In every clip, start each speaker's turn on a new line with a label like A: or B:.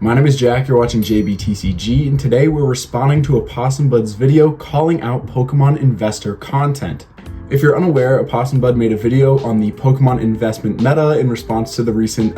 A: My name is Jack, you're watching JBTCG, and today we're responding to Opossum Bud's video calling out Pokemon investor content. If you're unaware, Opossum Bud made a video on the Pokemon investment meta in response to the recent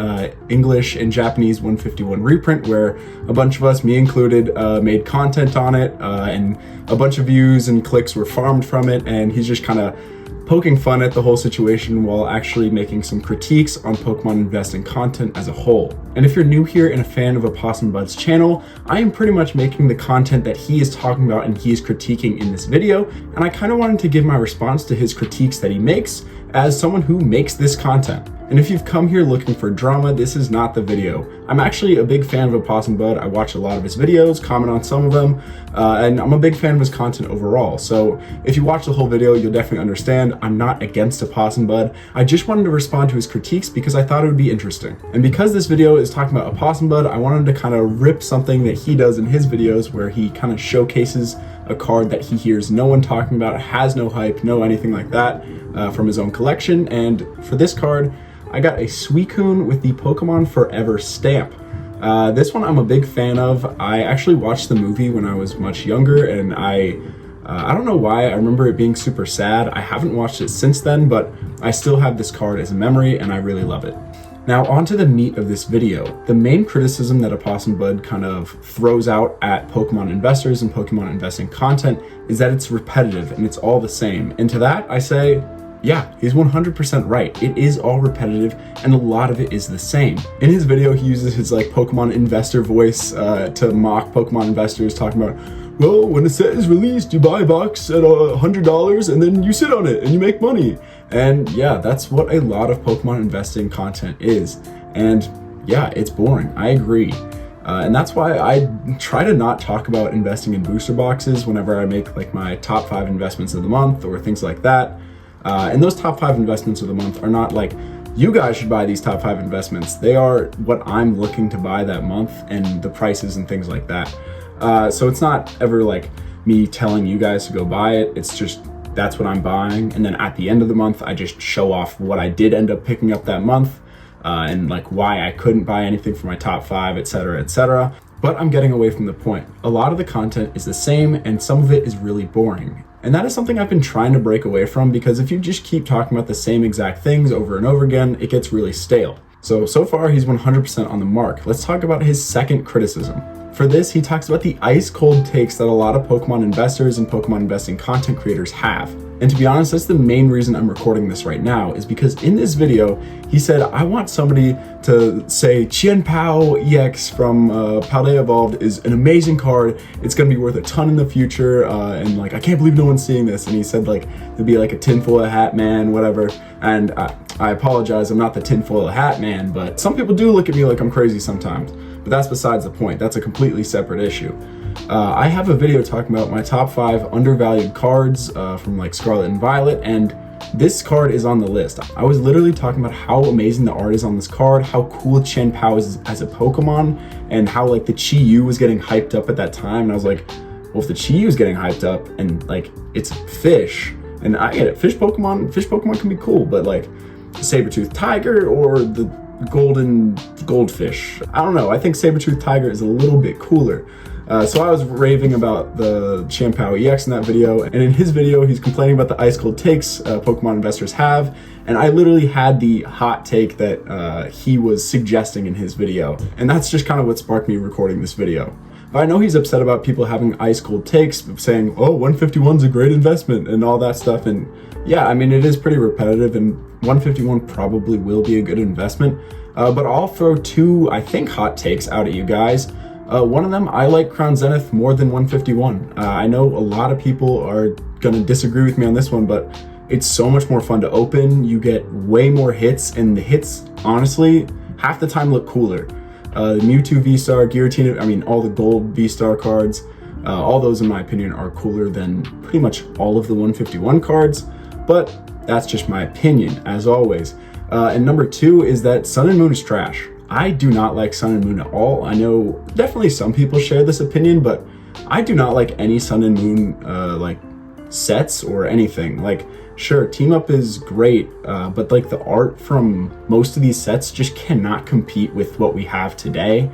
A: English and Japanese 151 reprint, where a bunch of us, me included, made content on it, and a bunch of views and clicks were farmed from it, and he's just kind of poking fun at the whole situation while actually making some critiques on Pokemon investing content as a whole. And if you're new here and a fan of Opossum Bud's channel, I am pretty much making the content that he is talking about and he is critiquing in this video, and I kind of wanted to give my response to his critiques that he makes as someone who makes this content. And if you've come here looking for drama, this is not the video. I'm actually a big fan of Opossum Bud. I watch a lot of his videos, comment on some of them, and I'm a big fan of his content overall. So if you watch the whole video, you'll definitely understand I'm not against Opossum Bud. I just wanted to respond to his critiques because I thought it would be interesting. And because this video is talking about Opossum Bud, I wanted to kind of rip something that he does in his videos where he kind of showcases a card that he hears no one talking about, has no hype, no anything like that, from his own collection. And for this card, I got a Suicune with the Pokemon Forever stamp. This one I'm a big fan of. I actually watched the movie when I was much younger, and I don't know why, I remember it being super sad. I haven't watched it since then, but I still have this card as a memory, and I really love it. Now on to the meat of this video. The main criticism that Opossum Bud kind of throws out at Pokemon investors and Pokemon investing content is that it's repetitive and it's all the same. And to that I say, yeah, he's 100% right. It is all repetitive and a lot of it is the same. In his video, he uses his like Pokemon investor voice to mock Pokemon investors, talking about, well, when a set is released, you buy a box at $100 and then you sit on it and you make money. And yeah, that's what a lot of Pokemon investing content is. And yeah, it's boring. I agree. And that's why I try to not talk about investing in booster boxes whenever I make like my top 5 investments of the month or things like that. And those top 5 investments of the month are not like, you guys should buy these top 5 investments. They are what I'm looking to buy that month and the prices and things like that. So it's not ever like me telling you guys to go buy it. It's just, that's what I'm buying. And then at the end of the month, I just show off what I did end up picking up that month, and like why I couldn't buy anything for my top 5, etc., etc. But I'm getting away from the point. A lot of the content is the same and some of it is really boring. And that is something I've been trying to break away from, because if you just keep talking about the same exact things over and over again, it gets really stale. So far he's 100% on the mark. Let's talk about his second criticism. For this, he talks about the ice cold takes that a lot of Pokemon investors and Pokemon investing content creators have. And to be honest, that's the main reason I'm recording this right now, is because in this video, he said, I want somebody to say Chien-Pao EX from Paldea Evolved is an amazing card. It's gonna be worth a ton in the future. And like, I can't believe no one's seeing this. And he said like, there'd be like a tinfoil hat man, whatever. And I apologize, I'm not the tinfoil hat man, but some people do look at me like I'm crazy sometimes. But that's besides the point. That's a completely separate issue. I have a video talking about my top 5 undervalued cards from like Scarlet and Violet, and this card is on the list. I was literally talking about how amazing the art is on this card, how cool Chien-Pao is as a Pokemon, and how like the Chi-Yu was getting hyped up at that time. And I was like, well, if the Chi-Yu is getting hyped up and like it's fish, and I get it, fish Pokemon can be cool, but like the Saber-Tooth Tiger or the golden goldfish, I don't know, I think Saber-Tooth Tiger is a little bit cooler. So I was raving about the Chien-Pao EX in that video, and in his video he's complaining about the ice cold takes Pokemon investors have, and I literally had the hot take that he was suggesting in his video, and that's just kind of what sparked me recording this video. But I know he's upset about people having ice cold takes, saying, oh, 151's a great investment and all that stuff, and yeah, I mean, it is pretty repetitive, and 151 probably will be a good investment, but I'll throw 2, I think, hot takes out at you guys. One of them, I like Crown Zenith more than 151. I know a lot of people are gonna disagree with me on this one, but it's so much more fun to open. You get way more hits, and the hits, honestly, half the time look cooler. The Mewtwo V-Star, Giratina, I mean, all the gold V-Star cards, all those, in my opinion, are cooler than pretty much all of the 151 cards, but that's just my opinion, as always. And number 2 is that Sun and Moon is trash. I do not like Sun and Moon at all. I know definitely some people share this opinion, but I do not like any Sun and Moon like sets or anything. Like, sure, Team Up is great, but like the art from most of these sets just cannot compete with what we have today.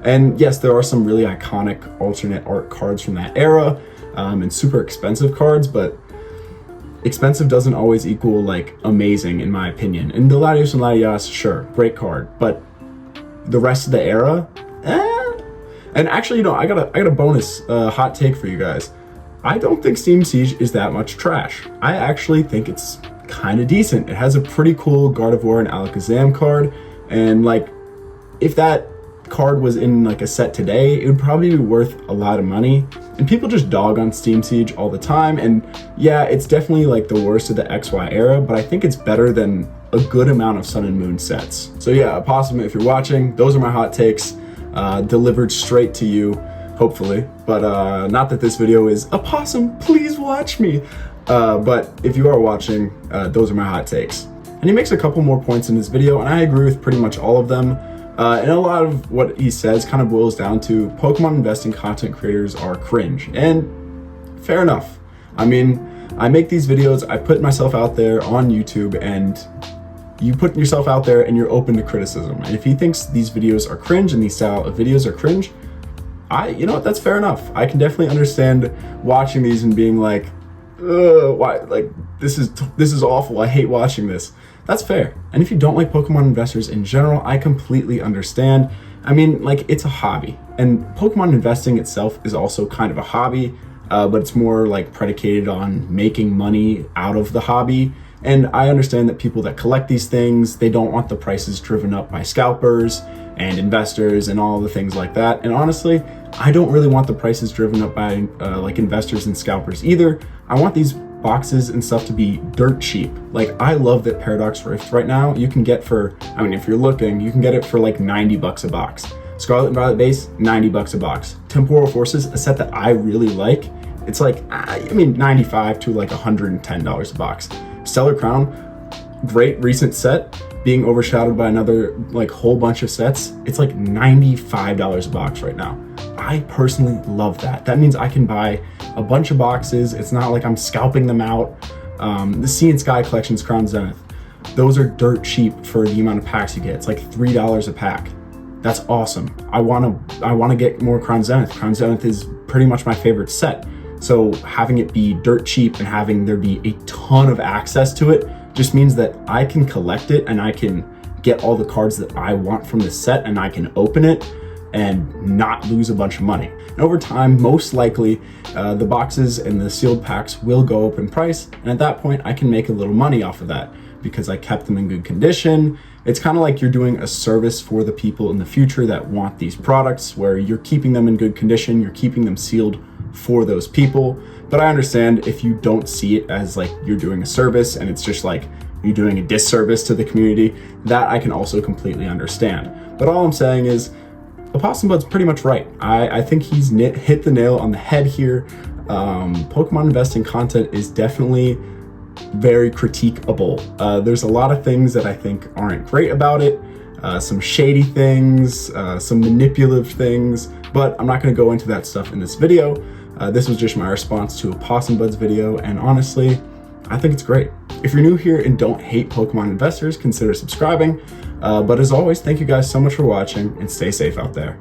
A: And yes, there are some really iconic alternate art cards from that era, and super expensive cards, but expensive doesn't always equal like amazing in my opinion. And the Latios and Latias, sure, great card, but the rest of the era, And actually, you know, I got a bonus hot take for you guys. I don't think Steam Siege is that much trash. I actually think it's kind of decent. It has a pretty cool Gardevoir and Alakazam card, and like, if that card was in like a set today, it would probably be worth a lot of money. And people just dog on Steam Siege all the time, and yeah, it's definitely like the worst of the XY era, but I think it's better than a good amount of Sun and Moon sets. So yeah, Opossum, if you're watching, those are my hot takes, delivered straight to you, hopefully. But not that this video is, Opossum, please watch me. But if you are watching, those are my hot takes. And he makes a couple more points in this video, and I agree with pretty much all of them. And a lot of what he says kind of boils down to Pokemon investing content creators are cringe. And fair enough. I mean, I make these videos, I put myself out there on YouTube, and you put yourself out there and you're open to criticism. And if he thinks these videos are cringe and these style of videos are cringe, you know what, that's fair enough. I can definitely understand watching these and being like, why, like, this is awful, I hate watching this. That's fair. And if you don't like Pokemon investors in general, I completely understand. I mean, like, it's a hobby, and Pokemon investing itself is also kind of a hobby, but it's more like predicated on making money out of the hobby. And I understand that people that collect these things, they don't want the prices driven up by scalpers and investors and all the things like that. And honestly, I don't really want the prices driven up by like investors and scalpers either. I want these boxes and stuff to be dirt cheap. Like, I love that Paradox Rift right now you can get for, I mean, if you're looking, you can get it for like 90 bucks a box. Scarlet and Violet base, 90 bucks a box. Temporal Forces, a set that I really like, it's like, I mean, 95 to like $110 a box. Stellar Crown, great recent set, being overshadowed by another like whole bunch of sets. It's like $95 a box right now. I personally love that. That means I can buy a bunch of boxes. It's not like I'm scalping them out. The Sea and Sky Collections, Crown Zenith, those are dirt cheap for the amount of packs you get. It's like $3 a pack. That's awesome. I wanna get more Crown Zenith. Crown Zenith is pretty much my favorite set. So having it be dirt cheap and having there be a ton of access to it just means that I can collect it and I can get all the cards that I want from this set, and I can open it and not lose a bunch of money. And over time, most likely, the boxes and the sealed packs will go up in price, and at that point, I can make a little money off of that because I kept them in good condition. It's kind of like you're doing a service for the people in the future that want these products, where you're keeping them in good condition, you're keeping them sealed for those people. But I understand if you don't see it as like you're doing a service and it's just like you're doing a disservice to the community, that I can also completely understand. But all I'm saying is, Opossum Bud's pretty much right. I think he's hit the nail on the head here. Pokemon investing content is definitely very critiquable. There's a lot of things that I think aren't great about it. Some shady things, some manipulative things, but I'm not gonna go into that stuff in this video. This was just my response to Opossum Bud's video, and honestly, I think it's great. If you're new here and don't hate Pokemon investors, consider subscribing. But as always, thank you guys so much for watching, and stay safe out there.